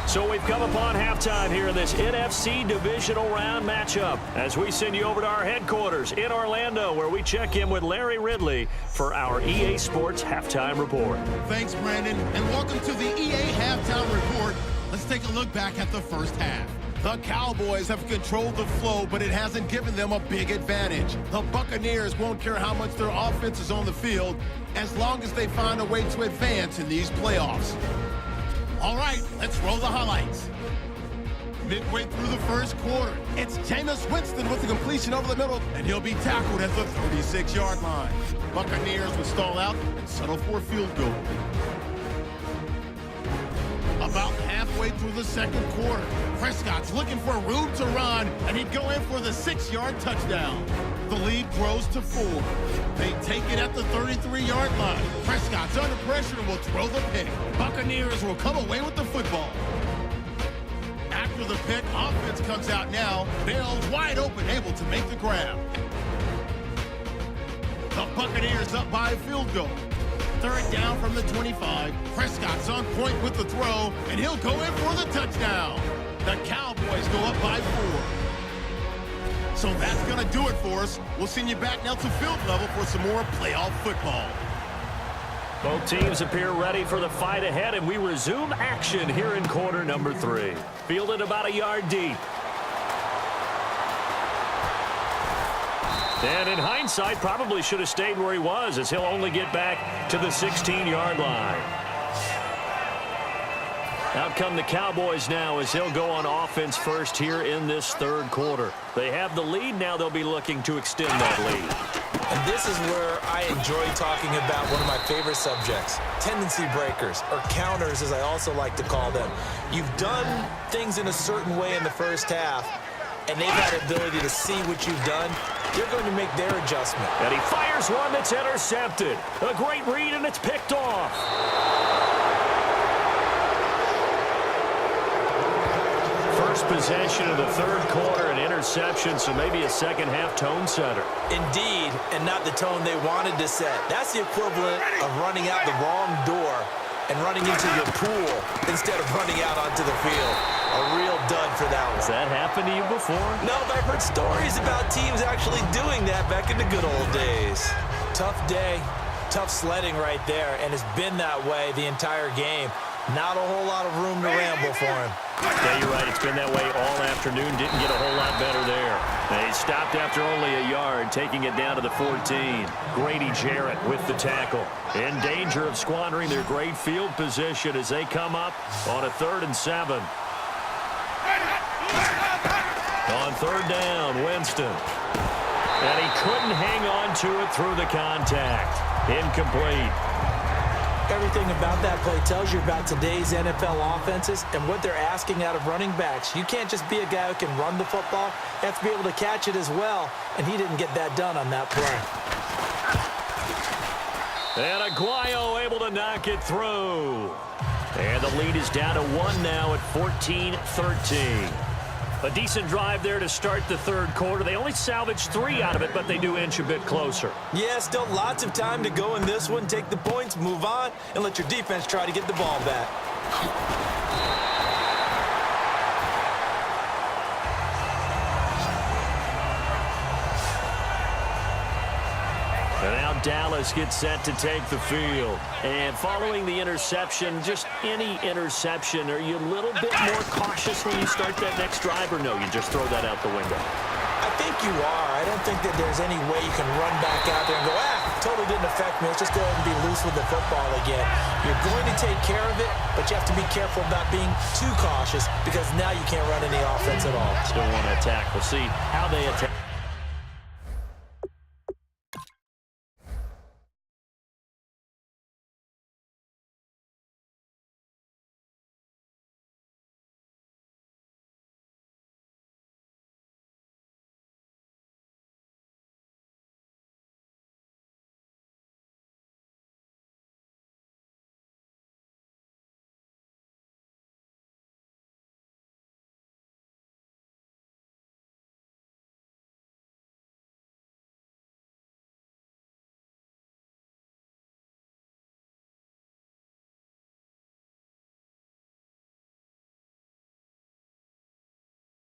So we've come upon halftime here in this NFC Divisional Round matchup as we send you over to our headquarters in Orlando where we check in with Larry Ridley for our EA Sports Halftime Report. Thanks, Brandon, and welcome to the EA Halftime Report. Let's take a look back at the first half. The Cowboys have controlled the flow, but it hasn't given them a big advantage. The Buccaneers won't care how much their offense is on the field as long as they find a way to advance in these playoffs. All right, let's roll the highlights. Midway through the first quarter, it's Jameis Winston with the completion over the middle, and he'll be tackled at the 36-yard line. Buccaneers will stall out and settle for a field goal. About halfway through the second quarter, Prescott's looking for room to run, and he'd go in for the 6-yard touchdown. The lead grows to 4. They take it at the 33-yard line. Prescott's under pressure and will throw the pick. Buccaneers will come away with the football. After the pick, offense comes out now. Bell's wide open, able to make the grab. The Buccaneers up by a field goal. Third down from the 25. Prescott's on point with the throw, and he'll go in for the touchdown. The Cowboys go up by 4. So that's going to do it for us. We'll send you back now to field level for some more playoff football. Both teams appear ready for the fight ahead, and we resume action here in quarter number 3. Fielded about a yard deep. And in hindsight, probably should have stayed where he was as he'll only get back to the 16-yard line. Out come the Cowboys now as they'll go on offense first here in this third quarter. They have the lead. Now they'll be looking to extend that lead. And this is where I enjoy talking about one of my favorite subjects, tendency breakers, or counters as I also like to call them. You've done things in a certain way in the first half, and they've had the ability to see what you've done. They're going to make their adjustment. And he fires one that's intercepted. A great read, and it's picked off. First possession of the third quarter, an interception, so maybe a second-half tone setter. Indeed, and not the tone they wanted to set. That's the equivalent of running out the wrong door and running into your pool instead of running out onto the field. A real dud for that one. Has that happened to you before? No, but I've heard stories about teams actually doing that back in the good old days. Tough day, tough sledding right there, and it's been that way the entire game. Not a whole lot of room to ramble for him. Yeah, you're right. It's been that way all afternoon. Didn't get a whole lot better there. They stopped after only a yard, taking it down to the 14. Grady Jarrett with the tackle. In danger of squandering their great field position as they come up on a 3rd and 7. On 3rd down, Winston. And he couldn't hang on to it through the contact. Incomplete. Everything about that play tells you about today's NFL offenses and what they're asking out of running backs. You can't just be a guy who can run the football. You have to be able to catch it as well, and he didn't get that done on that play. And Aguayo able to knock it through. And the lead is down to 1 now at 14-13. A decent drive there to start the third quarter. They only salvaged 3 out of it, but they do inch a bit closer. Yeah, still lots of time to go in this one. Take the points, move on, and let your defense try to get the ball back. And now Dallas gets set to take the field. And following the interception, just any interception, are you a little bit more cautious when you start that next drive, or no, you just throw that out the window? I think you are. I don't think that there's any way you can run back out there and go, totally didn't affect me. Let's just go ahead and be loose with the football again. You're going to take care of it, but you have to be careful about being too cautious because now you can't run any offense at all. Still want to attack. We'll see how they attack